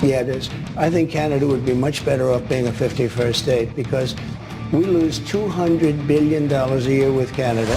Yeah, it is. I think Canada would be much better off being a 51st state because we lose $200 billion a year with Canada.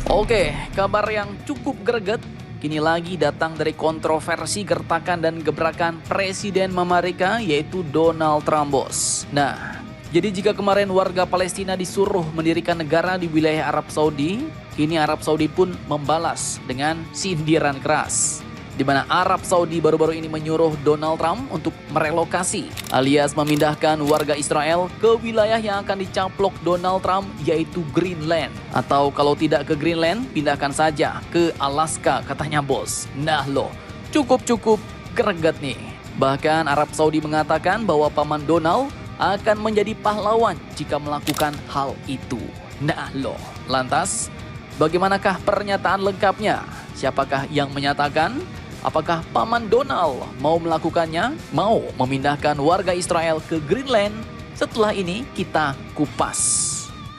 Oke, kabar yang cukup greget kini lagi datang dari kontroversi gertakan dan gebrakan Presiden Amerika yaitu Donald Trump, bos. Nah, jadi jika kemarin warga Palestina disuruh mendirikan negara di wilayah Arab Saudi, kini Arab Saudi pun membalas dengan sindiran keras. Di mana Arab Saudi baru-baru ini menyuruh Donald Trump untuk merelokasi alias memindahkan warga Israel ke wilayah yang akan dicaplok Donald Trump yaitu Greenland. Atau kalau tidak ke Greenland, pindahkan saja ke Alaska katanya, bos. Nah loh, cukup greget nih. Bahkan Arab Saudi mengatakan bahwa paman Donald akan menjadi pahlawan jika melakukan hal itu. Nah loh, lantas bagaimanakah pernyataan lengkapnya? Siapakah yang menyatakan? Apakah paman Donald mau melakukannya? Mau memindahkan warga Israel ke Greenland? Setelah ini kita kupas.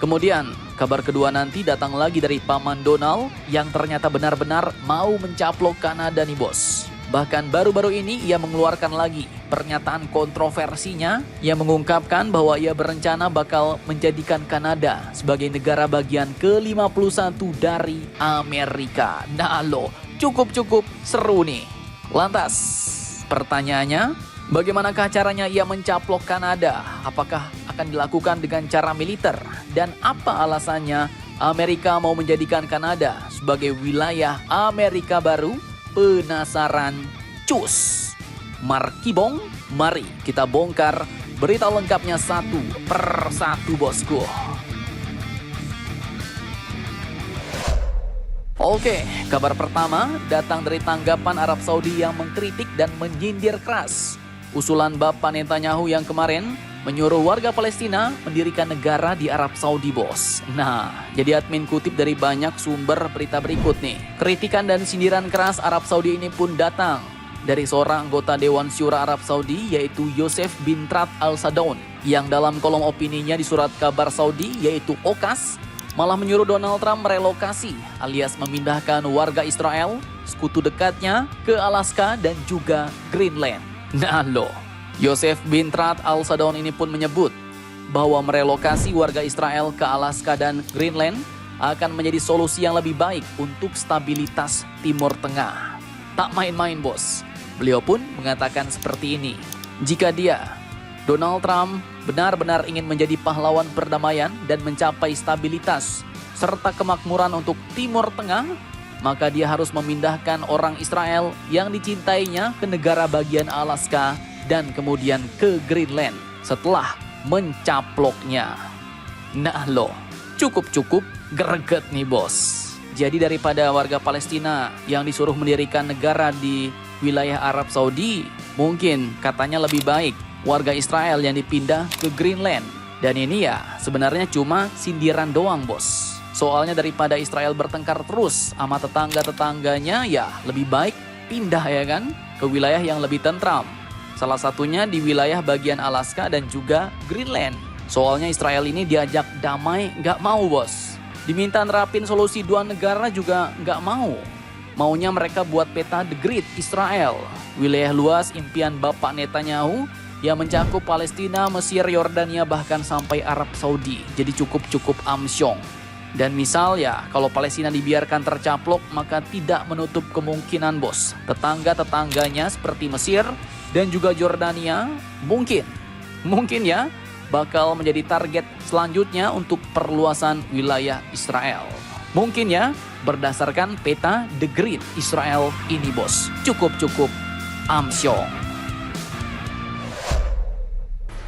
Kemudian kabar kedua nanti datang lagi dari paman Donald yang ternyata benar-benar mau mencaplok Kanada nih, bos. Bahkan baru-baru ini ia mengeluarkan lagi pernyataan kontroversinya yang mengungkapkan bahwa ia berencana bakal menjadikan Kanada sebagai negara bagian ke-51 dari Amerika. Nah loh, cukup seru nih. Lantas, pertanyaannya, bagaimanakah caranya ia mencaplok Kanada? Apakah akan dilakukan dengan cara militer? Dan apa alasannya Amerika mau menjadikan Kanada sebagai wilayah Amerika baru? Penasaran? Cus! Markibong, mari kita bongkar berita lengkapnya satu per satu, bosku. Oke, kabar pertama datang dari tanggapan Arab Saudi yang mengkritik dan menyindir keras usulan Bapak Netanyahu yang kemarin menyuruh warga Palestina mendirikan negara di Arab Saudi, bos. Nah, jadi admin kutip dari banyak sumber berita berikut nih. Kritikan dan sindiran keras Arab Saudi ini pun datang dari seorang anggota Dewan Syura Arab Saudi yaitu Yosef bin Trat Al-Sadaun yang dalam kolom opininya di surat kabar Saudi yaitu OKAS malah menyuruh Donald Trump merelokasi alias memindahkan warga Israel, sekutu dekatnya, ke Alaska dan juga Greenland. Nah loh, Yosef bin Trat Al-Sadaun ini pun menyebut bahwa merelokasi warga Israel ke Alaska dan Greenland akan menjadi solusi yang lebih baik untuk stabilitas Timur Tengah. Tak main-main, bos. Beliau pun mengatakan seperti ini. Jika Donald Trump benar-benar ingin menjadi pahlawan perdamaian dan mencapai stabilitas serta kemakmuran untuk Timur Tengah, maka dia harus memindahkan orang Israel yang dicintainya ke negara bagian Alaska dan kemudian ke Greenland setelah mencaploknya. Nah loh, cukup greget nih, bos. Jadi daripada warga Palestina yang disuruh mendirikan negara di wilayah Arab Saudi, mungkin katanya lebih baik warga Israel yang dipindah ke Greenland. Dan ini ya sebenarnya cuma sindiran doang, bos. Soalnya daripada Israel bertengkar terus sama tetangga-tetangganya, ya lebih baik pindah ya kan ke wilayah yang lebih tentram. Salah satunya di wilayah bagian Alaska dan juga Greenland. Soalnya Israel ini diajak damai nggak mau, bos. Diminta nerapin solusi dua negara juga nggak mau. Maunya mereka buat peta The Great Israel. Wilayah luas impian Bapak Netanyahu yang mencakup Palestina, Mesir, Yordania, bahkan sampai Arab Saudi. Jadi cukup amsyong. Dan misal ya, kalau Palestina dibiarkan tercaplok, maka tidak menutup kemungkinan, bos. Tetangga-tetangganya seperti Mesir dan juga Yordania mungkin ya bakal menjadi target selanjutnya untuk perluasan wilayah Israel. Mungkin ya berdasarkan peta The Great Israel ini, bos. Cukup amsyong.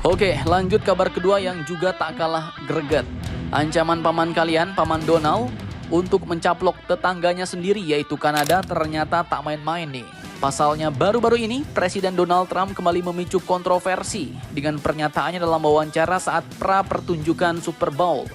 Oke, lanjut kabar kedua yang juga tak kalah greget. Ancaman paman kalian, paman Donald, untuk mencaplok tetangganya sendiri yaitu Kanada ternyata tak main-main nih. Pasalnya baru-baru ini Presiden Donald Trump kembali memicu kontroversi dengan pernyataannya dalam wawancara saat pra-pertunjukan Super Bowl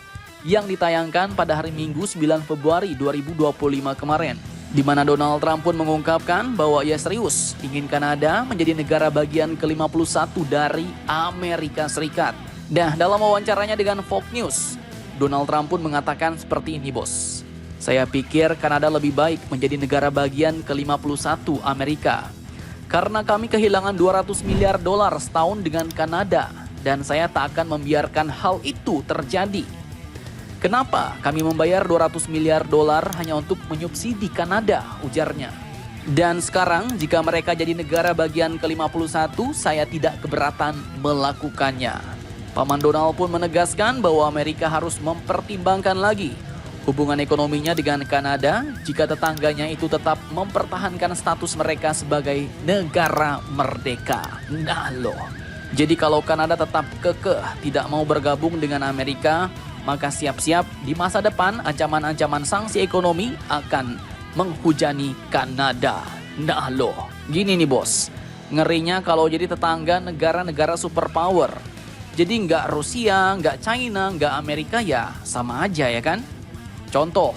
yang ditayangkan pada hari Minggu 9 Februari 2025 kemarin. Di mana Donald Trump pun mengungkapkan bahwa ia serius ingin Kanada menjadi negara bagian ke-51 dari Amerika Serikat. Nah, dalam wawancaranya dengan Fox News, Donald Trump pun mengatakan seperti ini, bos. Saya pikir Kanada lebih baik menjadi negara bagian ke-51 Amerika. Karena kami kehilangan 200 miliar dolar setahun dengan Kanada dan saya tak akan membiarkan hal itu terjadi. Kenapa kami membayar 200 miliar dolar hanya untuk menyubsidi Kanada, ujarnya. Dan sekarang jika mereka jadi negara bagian ke-51, saya tidak keberatan melakukannya. Paman Donald pun menegaskan bahwa Amerika harus mempertimbangkan lagi hubungan ekonominya dengan Kanada jika tetangganya itu tetap mempertahankan status mereka sebagai negara merdeka. Nah loh, jadi kalau Kanada tetap kekeh tidak mau bergabung dengan Amerika, maka siap-siap di masa depan ancaman-ancaman sanksi ekonomi akan menghujani Kanada. Nah loh, gini nih bos, ngerinya kalau jadi tetangga negara-negara superpower. Jadi nggak Rusia, nggak China, nggak Amerika ya sama aja ya kan? Contoh,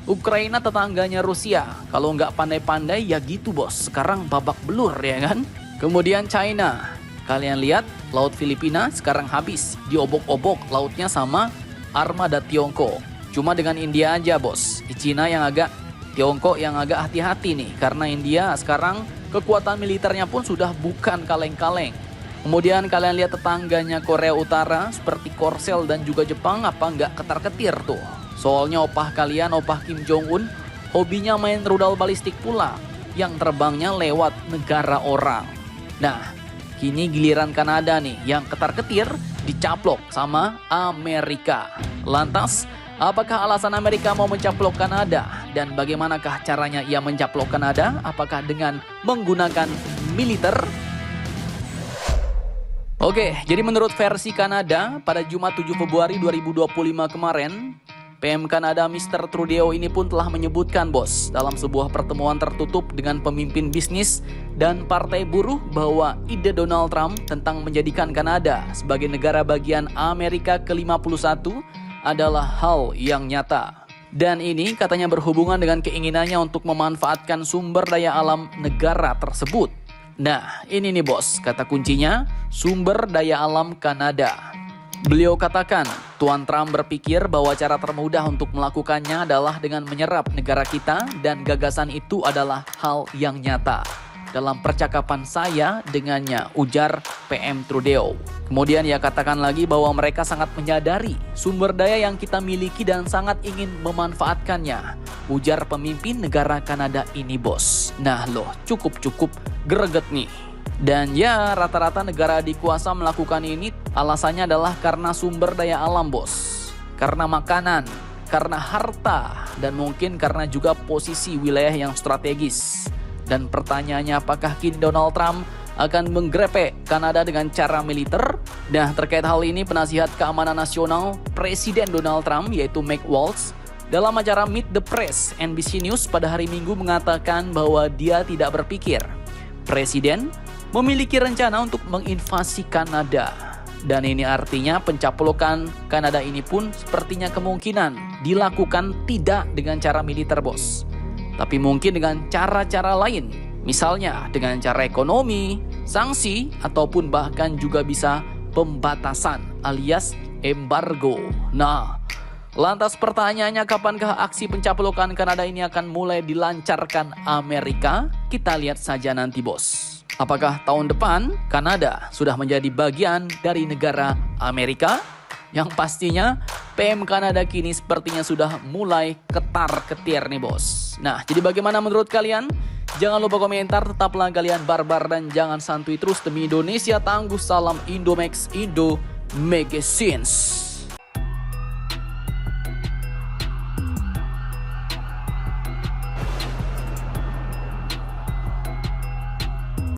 Ukraina tetangganya Rusia. Kalau nggak pandai-pandai ya gitu bos, sekarang babak belur ya kan? Kemudian China, kalian lihat Laut Filipina sekarang habis, diobok-obok lautnya sama armada Tiongkok. Cuma dengan India aja bos, di Cina yang agak, Tiongkok yang agak hati-hati nih. Karena India sekarang kekuatan militernya pun sudah bukan kaleng-kaleng. Kemudian kalian lihat tetangganya Korea Utara seperti Korsel dan juga Jepang, apa nggak ketar-ketir tuh. Soalnya opah kalian, opah Kim Jong-un, hobinya main rudal balistik pula yang terbangnya lewat negara orang. Nah, kini giliran Kanada nih yang ketar-ketir dicaplok sama Amerika. Lantas, apakah alasan Amerika mau mencaplok Kanada? Dan bagaimanakah caranya ia mencaplok Kanada? Apakah dengan menggunakan militer? Oke, jadi menurut versi Kanada, pada Jumat 7 Februari 2025 kemarin, PM Kanada Mr. Trudeau ini pun telah menyebutkan bos dalam sebuah pertemuan tertutup dengan pemimpin bisnis dan partai buruh bahwa ide Donald Trump tentang menjadikan Kanada sebagai negara bagian Amerika ke-51 adalah hal yang nyata. Dan ini katanya berhubungan dengan keinginannya untuk memanfaatkan sumber daya alam negara tersebut. Nah, ini nih bos, kata kuncinya, sumber daya alam Kanada. Beliau katakan, Tuan Trump berpikir bahwa cara termudah untuk melakukannya adalah dengan menyerap negara kita dan gagasan itu adalah hal yang nyata. Dalam percakapan saya dengannya, ujar PM Trudeau. Kemudian ia katakan lagi bahwa mereka sangat menyadari sumber daya yang kita miliki dan sangat ingin memanfaatkannya, ujar pemimpin negara Kanada ini bos. Nah loh, cukup greget nih. Dan ya rata-rata negara dikuasa melakukan ini alasannya adalah karena sumber daya alam bos. Karena makanan, karena harta, dan mungkin karena juga posisi wilayah yang strategis. Dan pertanyaannya apakah kini Donald Trump akan menggrepek Kanada dengan cara militer? Nah terkait hal ini penasihat keamanan nasional Presiden Donald Trump yaitu Mike Waltz dalam acara Meet the Press NBC News pada hari Minggu mengatakan bahwa dia tidak berpikir Presiden memiliki rencana untuk menginvasi Kanada. Dan ini artinya pencaplokan Kanada ini pun sepertinya kemungkinan dilakukan tidak dengan cara militer bos. Tapi mungkin dengan cara-cara lain. Misalnya dengan cara ekonomi, sanksi, ataupun bahkan juga bisa pembatasan alias embargo. Nah, lantas pertanyaannya kapankah aksi pencaplokan Kanada ini akan mulai dilancarkan Amerika? Kita lihat saja nanti bos. Apakah tahun depan Kanada sudah menjadi bagian dari negara Amerika? Yang pastinya PM Kanada kini sepertinya sudah mulai ketar-ketir nih bos. Nah, jadi bagaimana menurut kalian? Jangan lupa komentar, tetaplah kalian barbar dan jangan santuy terus demi Indonesia tangguh. Salam Indomax Indo Magazines.